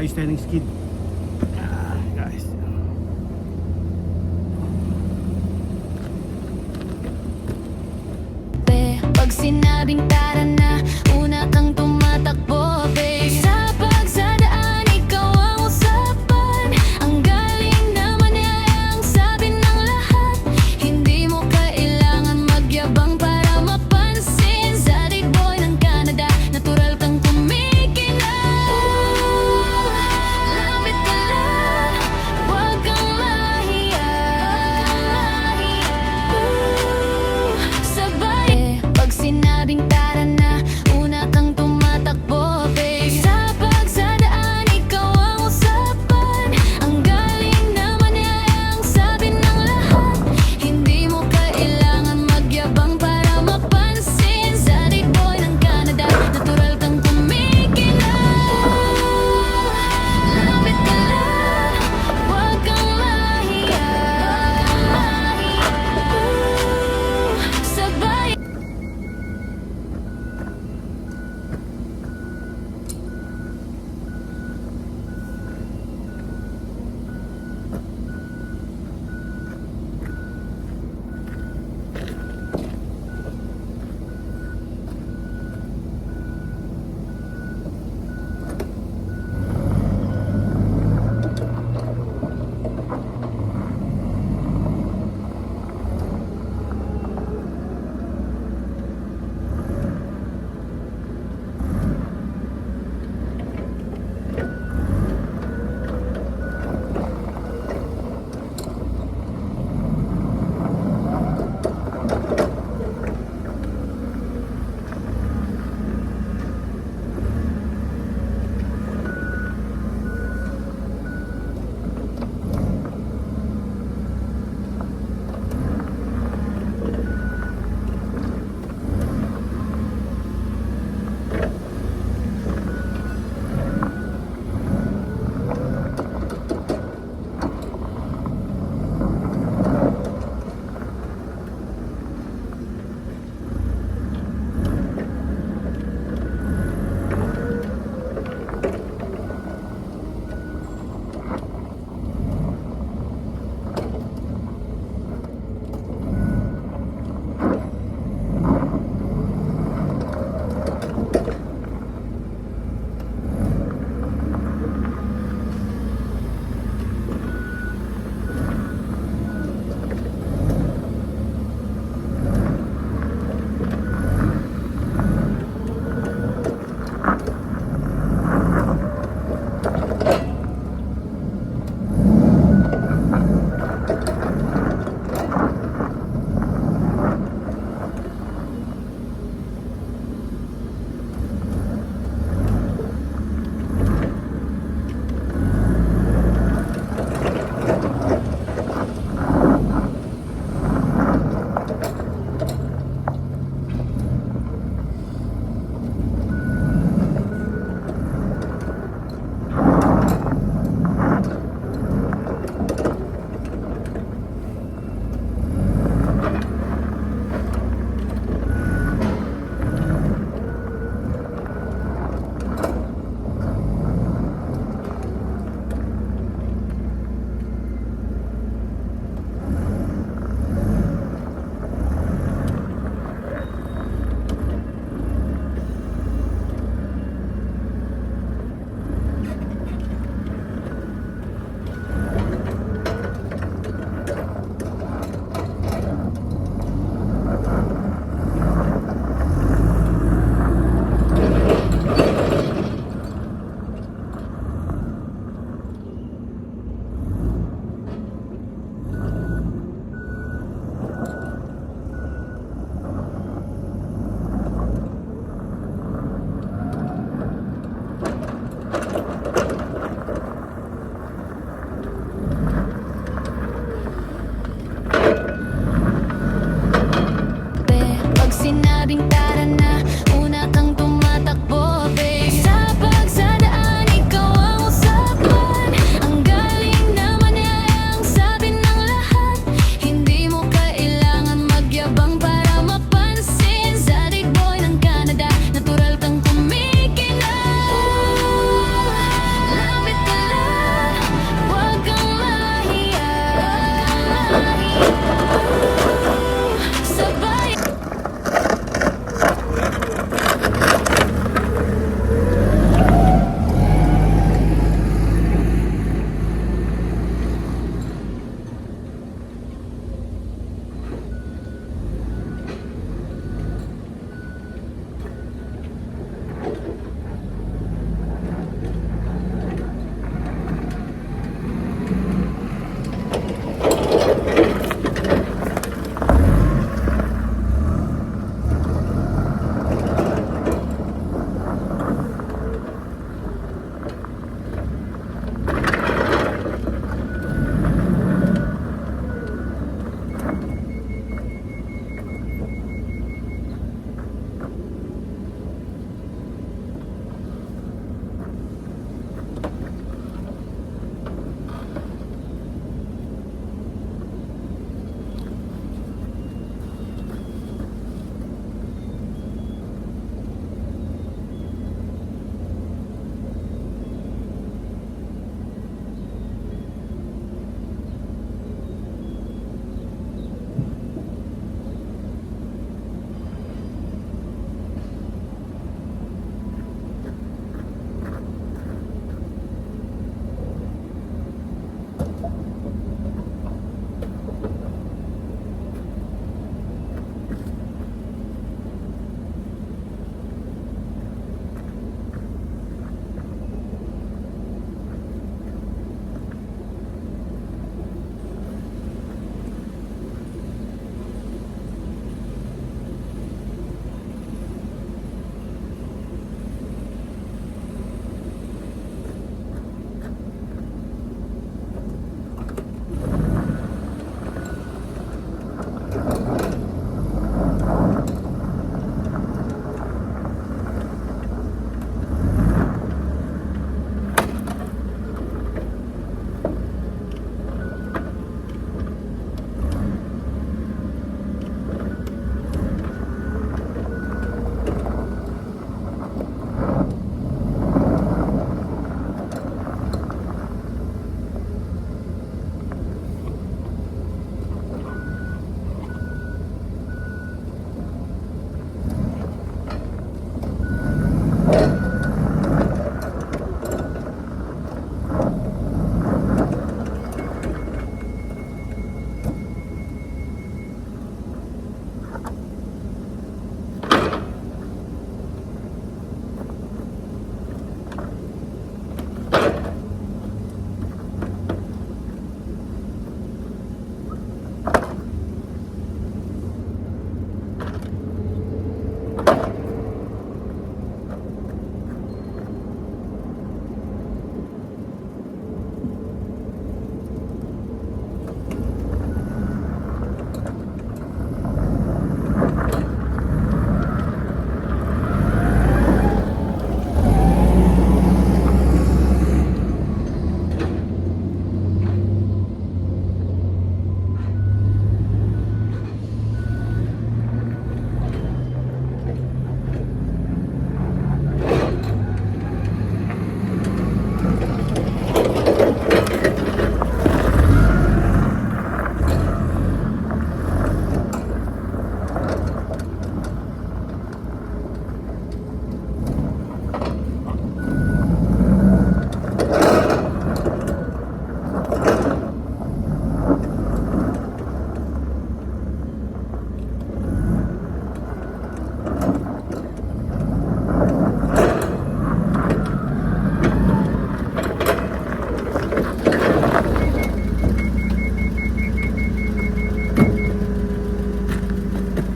Ayos tayo ng skid. Guys. Pag sinabing tara na, una kang tumatakbo, babe. Sa pagsadaan, ikaw ang usapan. Ang galing naman ay ang sabi ng lahat. Hindi mo kailangan magyabang para mapansin. Sa boy ng Canada, natural kang kumikinang. Lapit ka lang, huwag kang mahiya. Sabay, pag sinabing tara na,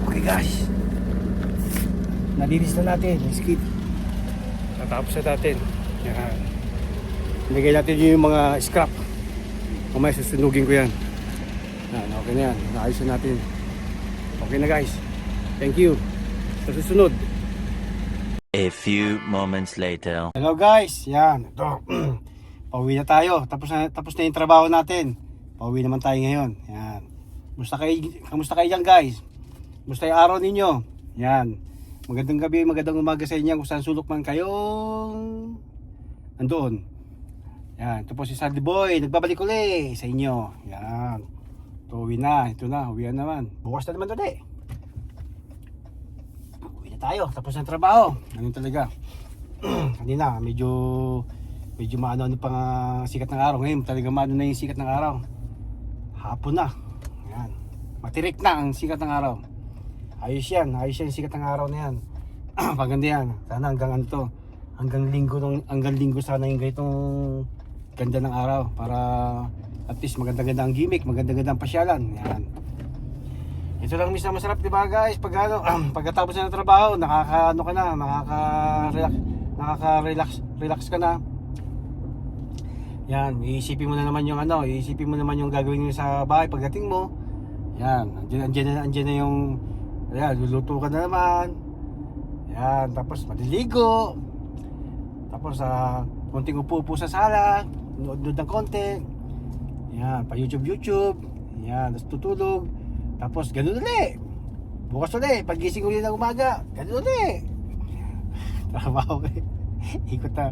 Okay guys, nalinis na natin yung skid. Natapos na natin. Yan. Nilagay natin yung mga scrap. Mamaya susunugin ko yan. Yan, okay na yan. Naayos na natin. Okay na guys. Thank you. Sa susunod. A few moments later. Hello guys. Yan. Ito. Pauwi na tayo. Tapos na yung trabaho natin. Pauwi naman tayo ngayon. Yan. Kamusta kayo dyan guys? Kamusta yung araw ninyo? Yan. Magandang gabi, magandang umaga sa inyo kung saan sulok man kayong nandoon. Yan, ito po si Sandy Boy, nagbabalik ulit sa inyo. Yan. Ito, uwi na, uwi na naman. Bukas na naman ulit. Uwi na tayo, tapos ng trabaho. Ganun talaga. Kanina, medyo maano pa nga sikat ng araw. Ngayon, talaga maano na yung sikat ng araw. Hapon na. Yan. Matirik na ang sikat ng araw. Ayos yan yung sikat ng araw na yan. Paganda yan. Sana hanggang linggo sana yung ganitong ganda ng araw para at least maganda-ganda ang gimmick, maganda-ganda ang pasyalan. Yan. Ito lang minsan masarap, di ba guys? Pagkatapos na ng trabaho, nakaka-relax ka na. Yan, iisipin mo naman yung gagawin mo sa bahay pagdating mo. Yan, andyan na yung ayan, luluto ka na naman. Yan, tapos maliligo. Tapos konting upo-upo sa sala, nood ng konti. Yan, pa YouTube. Yan, tapos tutulog. Tapos ganun ulit. Bukas ulit, pagising ulit ng umaga, ganun ulit. Trabaho ko. Ikot na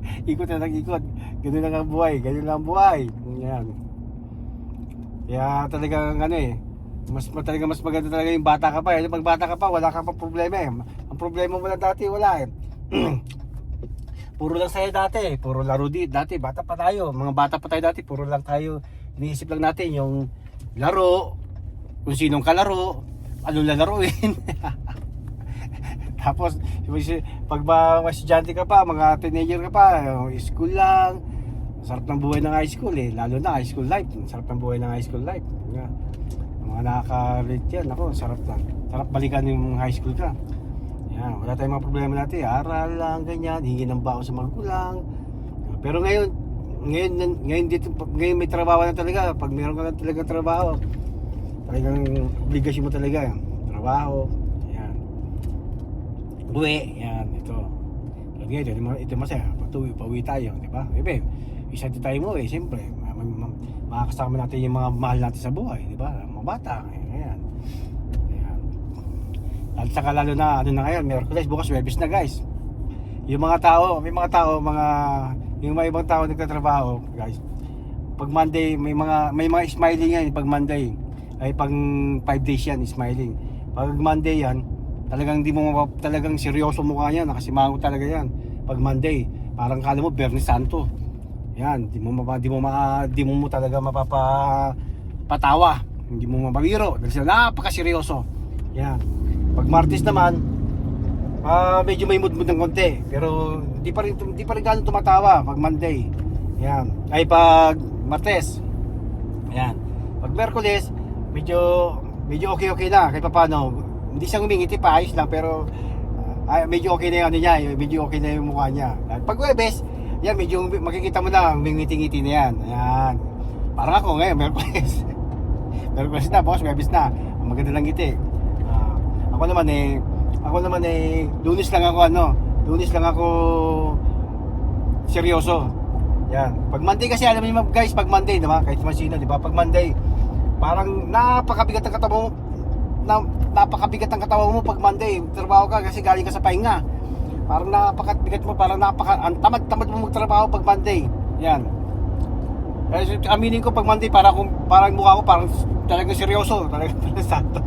ikot. Ganun lang ang buhay. Yan. Kaya talagang mas maganda talaga yung bata ka pa. Pag bata ka pa, wala ka pa problema eh. Ang problema mo lang dati, wala eh. Puro lang saya dati, puro laro dati, bata pa tayo. Mga bata pa tayo dati, puro lang tayo. Iniisip lang natin yung laro, kung sinong kalaro, ano lalaruin. Tapos, pag estudyante ka pa, mga teenager ka pa, school lang. Sarap ng buhay ng high school eh, lalo na high school life. Sarap ng buhay ng high school life. Mga nakaka-relate yan, ako, sarap balikan yung high school ka. Yan, wala tayong mga problema natin, aral lang, ganyan, hingi ng baon sa magulang. Pero ngayon may trabaho na talaga. Pag meron ka na talaga trabaho, talagang obligasyon mo talaga yan. Trabaho, yan. Uwi, yan, ito. Ito masaya, pauwi tayo, di ba? Isa tayo mo siyempre, makakasama natin yung mga mahal natin sa buhay, di ba? Mga bata, ayan. At saka lalo na, ngayon, Miyerkules, bukas Huwebes na guys. Yung mga tao, yung mga ibang tao nagtatrabaho, guys. Pag Monday, may mga smiling yan, pag Monday. Ay pag 5 days yan, smiling. Pag Monday yan, talagang seryoso mukha yan, nakasimango talaga yan. pag Monday. Parang kala mo Biyernes Santo. Yan, di mo talaga mapapatawa. Hindi mo mabiro dahil sila napakaseryoso. Yan. Pag Martes naman, medyo may mood ng konti, pero hindi pa rin gano'ng tumatawa pag Monday. Yan. Ay pag Martes. Yan. Pag Miyerkules, medyo okay na kahit paano. Hindi siya ngumingiti pa, ayos lang, pero medyo okay na yung ano niya, medyo okay na yung mukha niya. At pag Huwebes, yan, medyo makikita mo na, may ngiti-ngiti na yan. Ayan. Parang ako ngayon, Miyerkules. Miyerkules na, boss, Huwebes na. Ang maganda lang ngiti. Ako naman Lunes lang ako seryoso. Yan. Pag Monday kasi, alam niyo guys, pag Monday, diba? Kahit naman sino, diba? Pag Monday, parang napakabigat ang katawan mo pag Monday. Trabaho ka kasi galing ka sa pahinga. Parang napakabigat mo, ang tamad mo magtrabaho pag Monday. Yan. Kasi aminin ko pag Monday, parang mukha ko parang talagang seryoso, talagang santo.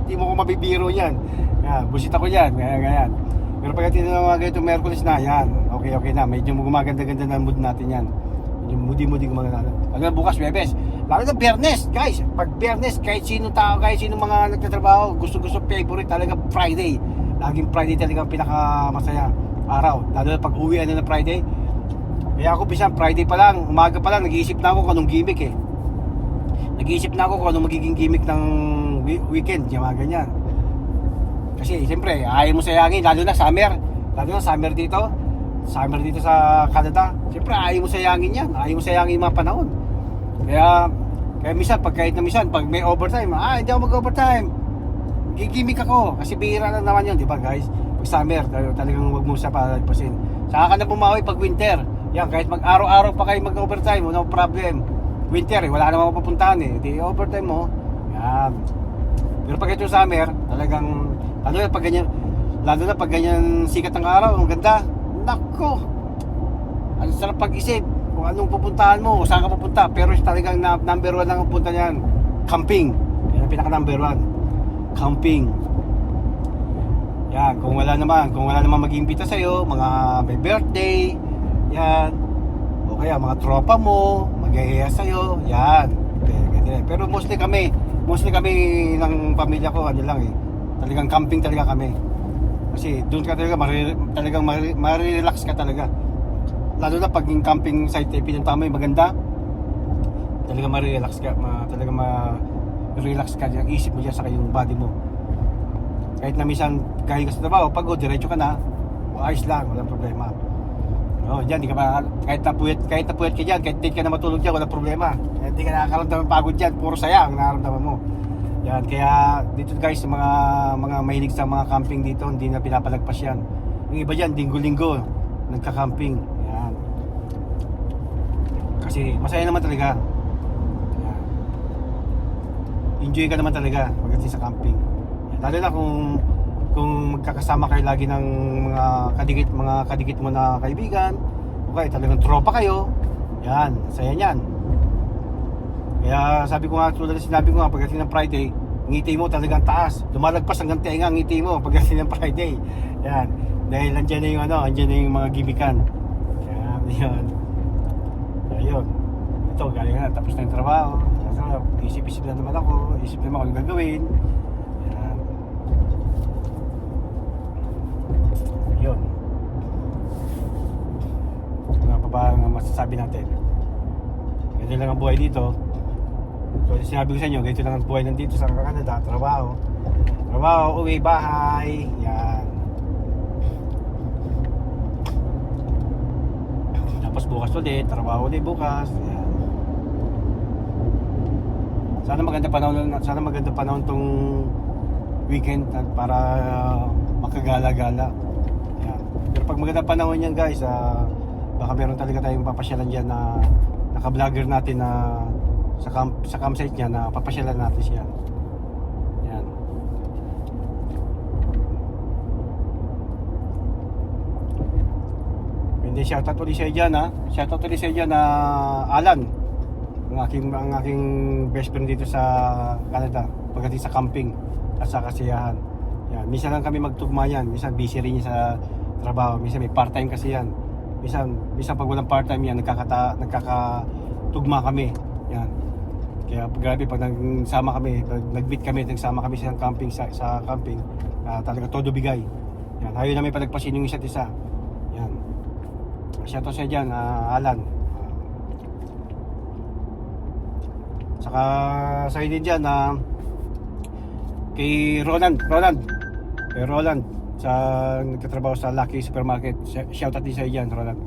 Hindi mo ko mabibiro yan. Yan, busit ako yan, ganyan. Pero pagdating ng mga ganito Miyerkules na, yan, okay na. Medyo gumaganda-ganda na mood natin yan. Medyo moody gumaganda. Hanggang bukas, Huwebes. Lalo na Biyernes, guys. Pag Biyernes, kahit sino tao, kahit sino mga nagtatrabaho, gusto favorite talaga Friday. Laging Friday talaga ang pinakamasaya araw. Lalo na pag uwi na Friday. Kaya ako bisan Friday pa lang, umaga pa lang, nag-iisip na ako kung anong gimmick eh. Nag-iisip na ako kung anong magiging gimmick ng weekend, yung mga ganyan. Kasi siyempre, ayaw mo sayangin, lalo na summer dito sa Canada. Siyempre, ayaw mo sayangin yan, ayaw mo sayangin yung mga panahon. Kaya minsan, pag may overtime, hindi ako mag-overtime. Gigimik ako, kasi bihira na naman yun, di ba guys? Pag summer, talagang wag mo sa palagpasin. Saka ka na bumawi pag winter. Yan, kahit mag-araw-araw pa kayo mag-overtime, no problem. Winter, wala namang mapupuntahan eh. Di overtime mo, yan. Pero pag ito summer, talagang, lalo na pag ganyan sikat ng araw, ang ganda. Nako! Ang sarap pag-isip kung anong pupuntahan mo, saan ka pupunta. Pero talagang number 1 lang ang punta niyan, camping. Yan ang pinaka number 1. Camping. Yan, kung wala naman mag-iimbita sa'yo, mga may birthday, yan. O kaya mga tropa mo, mag-iiya sa'yo, yan. Pero mostly kami ng pamilya ko, ano lang eh. Talagang camping talaga kami. Kasi doon ka talaga, talagang marirelax ka talaga. Lalo na pag yung camping site eh, pinunta mo yung maganda, talagang marirelax ka, talagang ma-relax ka, yung isip mo dyan sa yung body mo. Kahit na minsan galing ka sa trabaho, pagod, diretso ka na, ayos lang, walang problema. Diyan, di ka ba, kahit napuyat ka dyan, kahit di ka na matulog dyan, walang problema. Kahit di ka nakakaramdaman ng pagod dyan, puro saya ang nakaramdaman mo. Yan, kaya dito guys, mga mahilig sa mga camping dito, hindi na pinapalagpas yan. Yung iba dyan, linggo-linggo, nagka-camping. Yan. Kasi masaya naman talaga. Yan. Enjoy ka naman talaga pagdating sa camping. Yan. Lalo na kung magkakasama kayo lagi ng mga kadikit mo na kaibigan, okay, talagang tropa kayo. Yan, saya niyan. Kaya sabi ko nga, tulad na sinabi ko nga, pagdating ng Friday, ngiti mo talagang taas. Lumalagpas hanggang tenga ang ngiti mo pagdating ng Friday. Yan. Dahil andyan na yung mga gimikan. Yan, yun. Ayun. Ito, galing na, tapos na yung trabaho. Isip-isip na naman ako. Isip naman kung gagawin. Yan. Ayun. Ano pa ba ang masasabi natin? Ganyan lang ang buhay dito. So, sinabi ko sa inyo, ganito lang ang buhay nandito sa Canada. Trabaho, uwi, bahay. Yan. Tapos bukas ulit, trabaho ulit bukas. Yan. Sana maganda panahon tong weekend para makagala-gala. Yan. Pero pag maganda panahon yan guys, baka meron talaga tayong papasyalan dyan na naka-vlogger natin na sa campsite niya na papasyalan natin siya. Yan. Hindi, shoutout ulit siya dyan ha. Shoutout ulit siya dyan na Alan, ang aking best friend dito sa Canada pagdating sa camping at sa kasiyahan. Yan. Minsan lang kami magtugma yan. Minsan busy rin niya trabaho. Minsan may part-time kasi yan. Minsan pag walang part-time yan, nagkakatugma kami. Yan. Kaya grabe pag nagsama kami, pag nag-meet kami, nagsama kami sa camping, sa camping, talaga todo bigay. Yan. Ayaw namin palagpasin yung isa't isa. Yan. Shoutout sa dyan, Alan. Saka sa din dyan, kay Roland, sa nagtatrabaho sa Lucky Supermarket. Shoutout din sa dyan, Roland.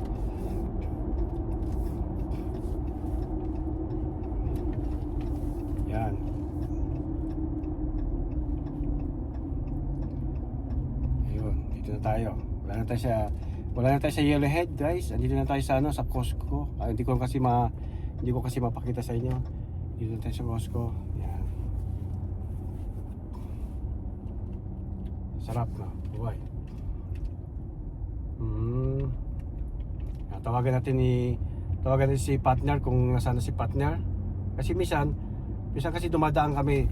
Yan. Ayun, dito na tayo. Wala na tayo sa Yellowhead, guys. Andito na tayo sa sa Costco. Hindi ko kasi mapakita sa inyo. Dito na tayo sa Costco. Yan. Sarap na. Buhay. Tawagan natin si partner kung nasaan na si partner. Kasi minsan kasi dumadaan kami.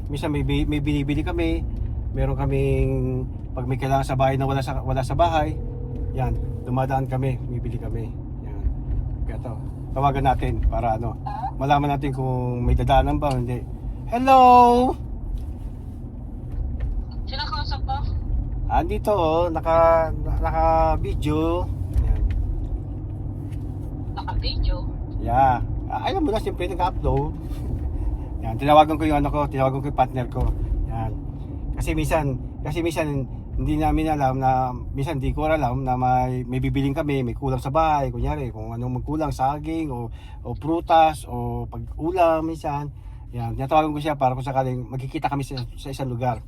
Minsan may binibili kami. Meron kaming pag may kailangan sa bahay na wala sa bahay. Yan, dumadaan kami, bibili kami. Yan. Kaya to, tawagan natin para malaman natin kung may dadaanan ba o hindi. Hello! Sino kausap po? Andito naka-video. Yan. Naka-video? Yeah. Alam mo na, siyempre naka-upload. Yan, tinawagan ko yung partner ko. Yan. Kasi minsan hindi namin alam na minsan hindi ko alam na may bibiling kami, may kulang sa bahay, kunyari kung anong magkulang, saging o prutas o pag-ulam minsan. Yan, tinatawagan ko siya para kung sakaling magkikita kami sa isang lugar.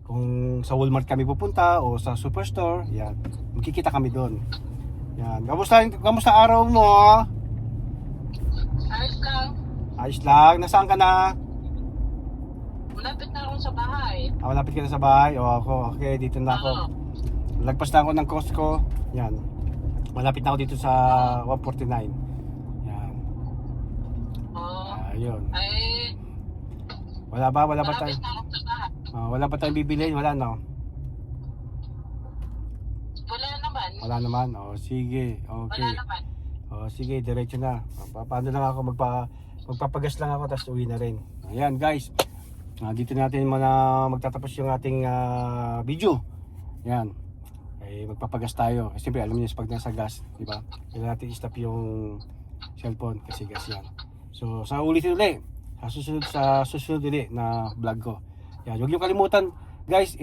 Kung sa Walmart kami pupunta o sa Superstore, yan, magkikita kami doon. Yan. Kamusta araw mo? Ayos lang. Ayos lang. Nasaan ka na? Malapit na akong sa bahay. Malapit ka na sa bahay? O ako, okay, dito na ako. Lagpas na ako ng Costco. Yan. Malapit na ako dito sa 149. Yan. Ayun. Ay, Wala ba tayo? malapit na akong sa bahay. Wala pa tayong bibiliin? Wala, no? Wala naman. Wala naman? O, sige. Okay. Wala naman. O, sige, diretso na. Paano lang ako, magpapagas lang ako, tapos uwi na rin. Ayan, guys. Dito natin magtatapos yung ating video. Yan. Ay magpapagas tayo. Siyempre alam niyo pag nasa gas, di ba? Kailangan natin i-stop yung cellphone kasi gas yan. So sa ulitin ulit. Sa susunod ulit na vlog ko. Yan. Huwag niyo kalimutan, guys,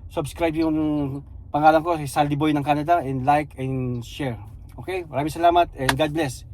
subscribe yung pangalan ko si Saldi Boy ng Canada and like and share. Okay? Maraming salamat and God bless.